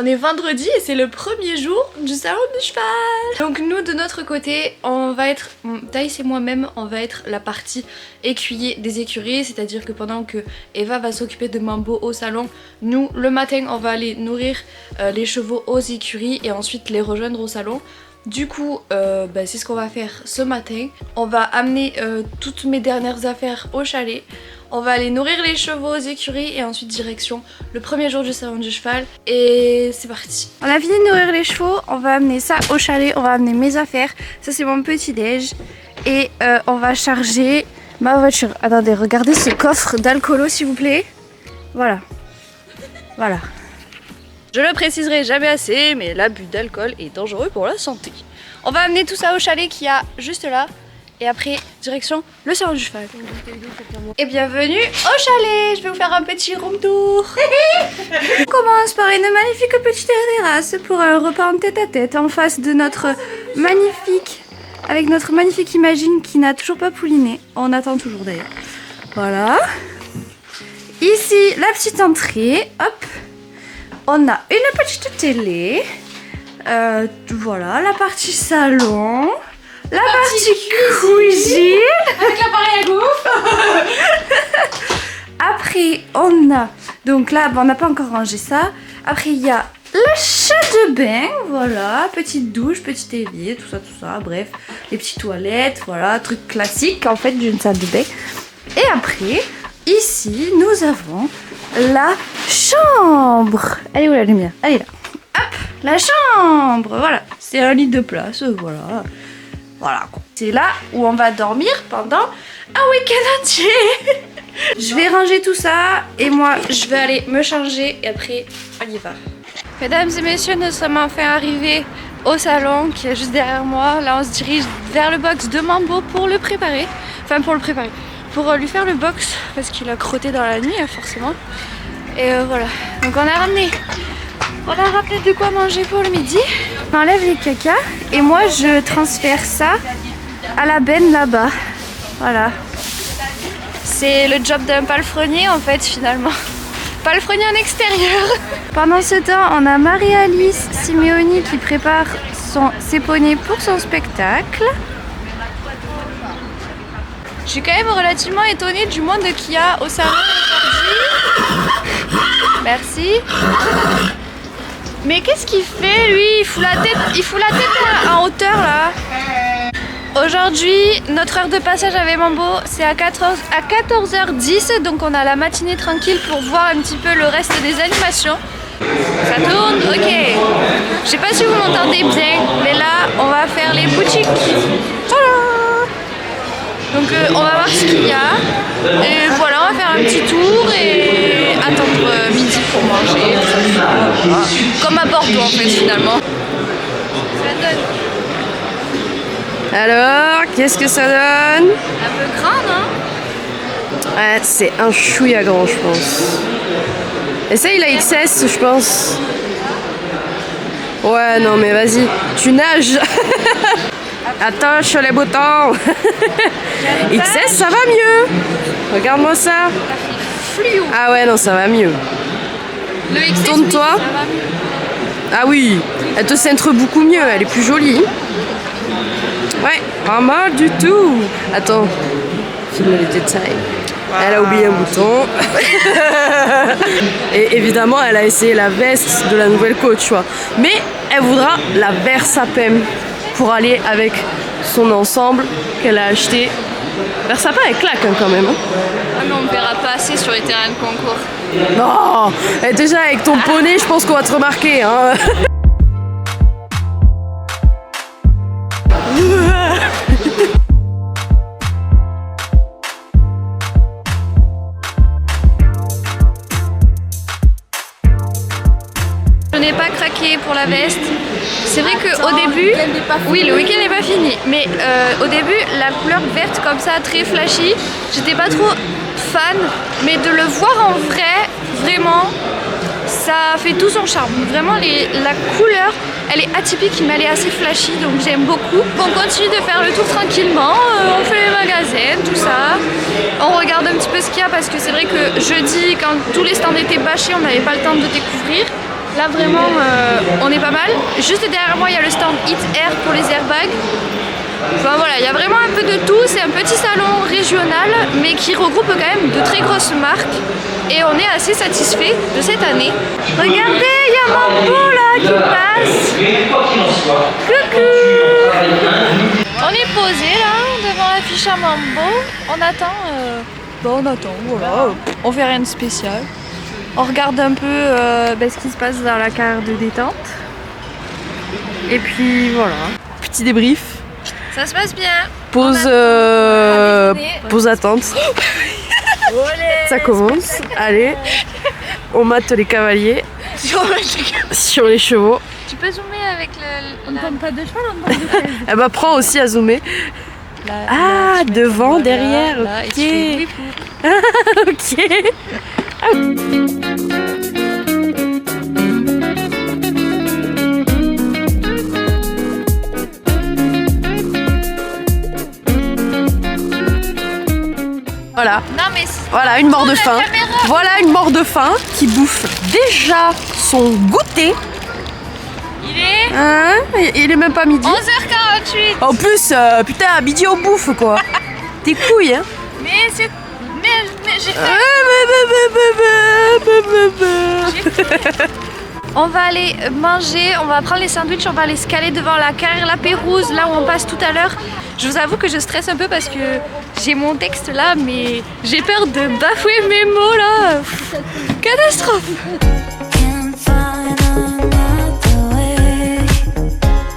On est vendredi et c'est le premier jour du salon du cheval. Donc nous de notre côté, on va être, Thaïs et moi-même, on va être la partie écuyer des écuries. C'est-à-dire que pendant que Eva va s'occuper de Mambo au salon, nous le matin on va aller nourrir les chevaux aux écuries et ensuite les rejoindre au salon. Du coup, c'est ce qu'on va faire ce matin. On va amener toutes mes dernières affaires au chalet. On va aller nourrir les chevaux aux écuries et ensuite direction le premier jour du salon du cheval. Et c'est parti. On a fini de nourrir les chevaux, on va amener ça au chalet, on va amener mes affaires. Ça c'est mon petit déj. Et on va charger ma voiture. Attendez, regardez ce coffre d'alcoolo s'il vous plaît. Voilà. Voilà. Je le préciserai jamais assez, mais l'abus d'alcool est dangereux pour la santé. On va amener tout ça au chalet qu'il y a juste là. Et après, direction le salon du cheval. Et bienvenue au chalet. Je vais vous faire un petit room tour. On commence par une magnifique petite terrasse pour un repas en tête-à-tête en face de notre magnifique... Avec notre magnifique Imagine qui n'a toujours pas pouliné. On attend toujours d'ailleurs. Voilà. Ici, la petite entrée. Hop. On a une petite télé. Voilà, la partie salon. La partie cuisine. Avec l'appareil à bouffe. Après, on a... Donc là, on n'a pas encore rangé ça. Après, il y a la salle de bain. Voilà, petite douche, petit évier, tout ça. Bref, les petites toilettes. Voilà, truc classique en fait d'une salle de bain. Et après, ici, nous avons la chambre. Elle est où la lumière? Elle est là. Hop, la chambre. Voilà, c'est un lit de place. Voilà. Voilà, c'est là où on va dormir pendant un week-end entier. Je vais ranger tout ça et moi je vais aller me changer et après on y va. Mesdames et messieurs, nous sommes enfin arrivés au salon qui est juste derrière moi. Là on se dirige vers le box de Mambo pour le préparer. Enfin pour le préparer, pour lui faire le box parce qu'il a crotté dans la nuit forcément. Et voilà, donc on a ramené de quoi manger pour le midi. On enlève les cacas et moi je transfère ça à la benne là-bas. Voilà. C'est le job d'un palefrenier en fait finalement. Palefrenier en extérieur. Pendant ce temps, on a Marie-Alice Simeoni qui prépare ses poneys pour son spectacle. Je suis quand même relativement étonnée du monde qu'il y a au salon aujourd'hui. Merci. Mais qu'est-ce qu'il fait lui? Il fout la tête en hauteur là. Aujourd'hui, notre heure de passage avec Mambo, c'est à 14h10. Donc on a la matinée tranquille pour voir un petit peu le reste des animations. Ça tourne, ok. Je sais pas si vous m'entendez bien, mais là on va faire les boutiques. Voilà. Donc on va voir ce qu'il y a. Et voilà, on va faire un petit tour et attendre midi pour manger. Voilà. Comme à Bordeaux en fait finalement. Ça donne. Alors, qu'est-ce que ça donne? Un peu grand, non? Ouais, c'est un chouïa grand, je pense. Essaye la XS, je pense. Ouais, non, mais vas-y, tu nages. Attache les boutons. XS, ça va mieux. Regarde-moi ça. Fluo. Ah ouais, non, ça va mieux. Le XS, Tourne-toi. oui, ça va mieux. Ah oui, elle te centre beaucoup mieux, elle est plus jolie. Ouais, pas mal du tout. Attends, filme les détails. Elle a oublié un bouton. Et évidemment, elle a essayé la veste de la nouvelle coach, vois. Mais elle voudra la Versapem pour aller avec son ensemble qu'elle a acheté. Versapem, elle claque hein, quand même. Hein. Ah mais on ne verra pas assez sur les terrains de concours. Non, et déjà avec ton poney, je pense qu'on va te remarquer. Hein. Je n'ai pas craqué pour la veste. C'est vrai qu'au début, oui le week-end n'est pas fini, mais au début la couleur verte comme ça très flashy, j'étais pas trop fan, mais de le voir en vrai, vraiment, ça fait tout son charme. Vraiment la couleur, elle est atypique mais elle est assez flashy donc j'aime beaucoup. On continue de faire le tour tranquillement, on fait les magasins, tout ça. On regarde un petit peu ce qu'il y a parce que c'est vrai que jeudi quand tous les stands étaient bâchés on n'avait pas le temps de découvrir. Là vraiment on est pas mal. Juste derrière moi il y a le stand Hit Air pour les airbags. Enfin voilà, il y a vraiment un peu de tout. C'est un petit salon régional mais qui regroupe quand même de très grosses marques. Et on est assez satisfait de cette année. Regardez, il y a Mambo là qui passe. Coucou. On est posé là devant l'affiche à Mambo. On attend. On attend, voilà. On fait rien de spécial. On regarde un peu ce qui se passe dans la carrière de détente. Et puis voilà. Petit débrief. Ça se passe bien. Pause attente. Ça commence. Allez, on mate les cavaliers sur les chevaux. Tu peux zoomer avec le... On ne tombe pas de cheval, on tombe de chaise. Elle m'apprend aussi à zoomer. Devant, derrière, là, ok. Et Ok. Voilà. Non mais Voilà une mort de faim. Voilà une mort de faim qui bouffe déjà son goûter. il est Hein? Il est même pas midi. 11h48. En plus, putain, à midi on bouffe quoi. T'es couilles, hein. Mais c'est... Mais j'ai faim. On va aller manger, on va prendre les sandwichs, on va aller se caler devant la carrière La Pérouse, là où on passe tout à l'heure. Je vous avoue que je stresse un peu parce que j'ai mon texte là, mais j'ai peur de bafouer mes mots là. Catastrophe. Can't find another way.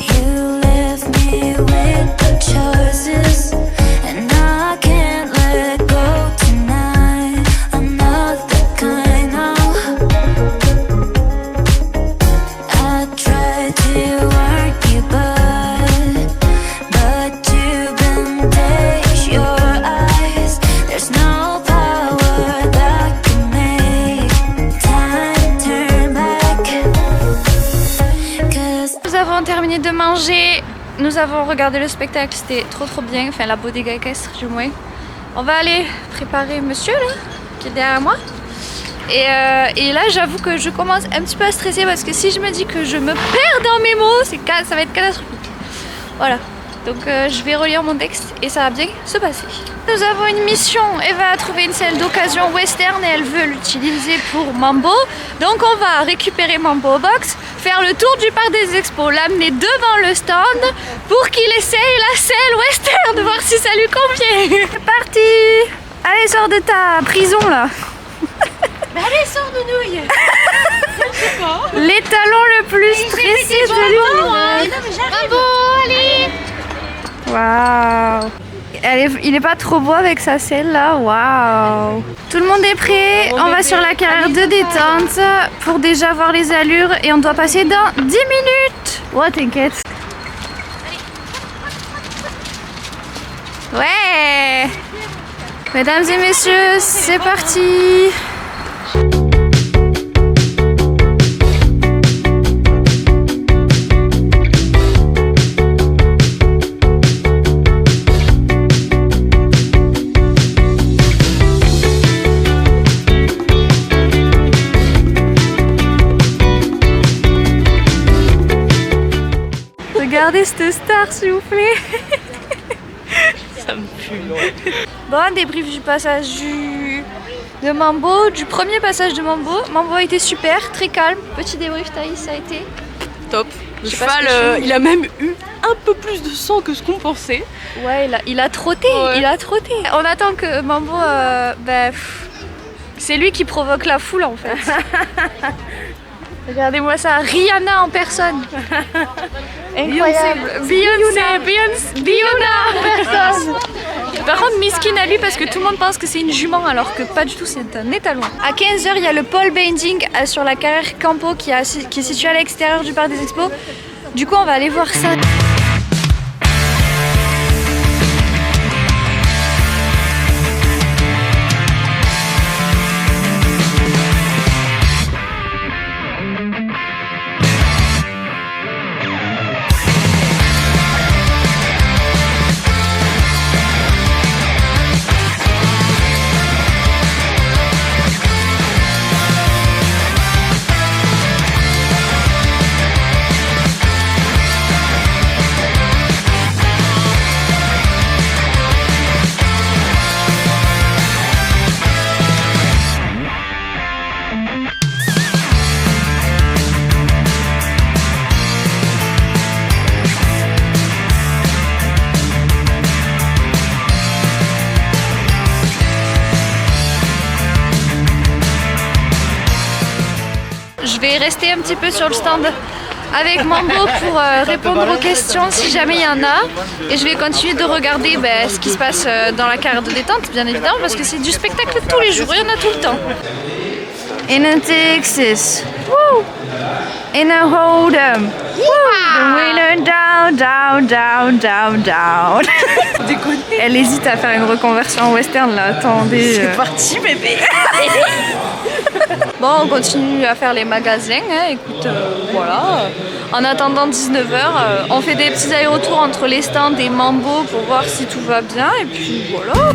You left me with the choices, and I can't let go tonight. I'm not the kind of. I tried to argue, but you've been days. Your eyes, there's no power that can make time turn back. 'Cause Nous avons terminé de manger, nous avons regardé le spectacle, c'était trop bien, enfin la bodega équestre du moins. On va aller préparer monsieur là, qui est derrière moi. Et là j'avoue que je commence un petit peu à stresser parce que si je me dis que je me perds dans mes mots, ça va être catastrophique. Voilà, donc je vais relire mon texte et ça va bien se passer. Nous avons une mission, Eva a trouvé une selle d'occasion western et elle veut l'utiliser pour Mambo. Donc on va récupérer Mambo au box, faire le tour du parc des expos, l'amener devant le stand pour qu'il essaye la selle western, voir si ça lui convient. C'est parti. Allez, sors de ta prison là. Allez, sors de nouilles. L'étalon le plus stressé de l'univers. Bravo, allez. Waouh. Il est pas trop beau avec sa selle là, waouh. Tout le monde est prêt, on va sur la carrière de détente pour déjà voir les allures et on doit passer dans 10 minutes. Ouais, t'inquiète. Ouais. Mesdames et messieurs, c'est parti. Regardez cette star s'il vous plaît. Ça me pue. Bon, débrief du passage de Mambo, du premier passage de Mambo. Mambo a été super, très calme. Petit débrief Thaïs, ça a été Top. Le Je sais pas ce cheval, que je il a même eu un peu plus de sang que ce qu'on pensait. Ouais, il a trotté, Ouais. il a trotté. On attend que Mambo, c'est lui qui provoque la foule en fait. Regardez-moi ça, Rihanna en personne. Incroyable. Beyoncé en personne. Par contre, miskin à lui parce que tout le monde pense que c'est une jument alors que pas du tout, c'est un étalon. À 15h, il y a le pole bending sur la carrière Campo qui est situé à l'extérieur du parc des expos. Du coup, on va aller voir ça. vais rester un petit peu sur le stand avec Mambo pour répondre aux questions si jamais il y en a. Et je vais continuer de regarder ce qui se passe dans la carrière de détente, bien évidemment, parce que c'est du spectacle tous les jours, il y en a tout le temps. In a Texas, woo! In a Hold'em, the winner down, down, down, down, down. Elle hésite à faire une reconversion en western là, attendez. C'est parti bébé. Bon, on continue à faire les magasins, hein. Écoute, voilà. En attendant 19h, on fait des petits allers-retours entre les stands et Mambo pour voir si tout va bien, et puis voilà.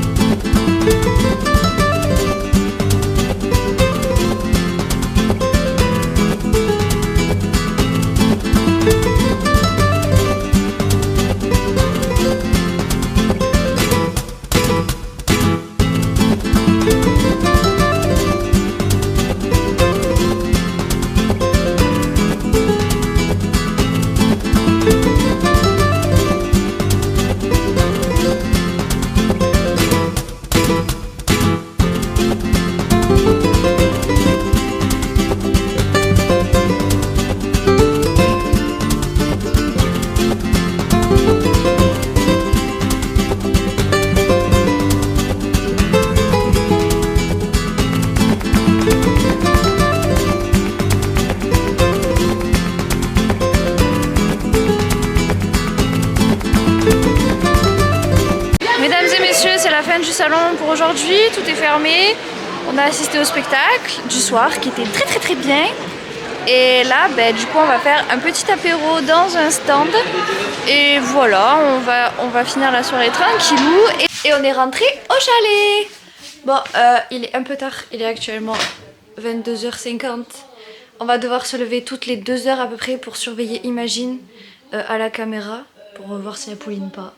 C'est la fin du salon pour aujourd'hui, tout est fermé. On a assisté au spectacle du soir qui était très bien. Et là, du coup, on va faire un petit apéro dans un stand. Et voilà, on va finir la soirée tranquillou. Et on est rentré au chalet. Bon, il est un peu tard, il est actuellement 22h50. On va devoir se lever toutes les 2 heures à peu près pour surveiller Imagine à la caméra, pour voir si elle pouline pas.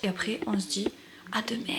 Et après, on se dit à demain.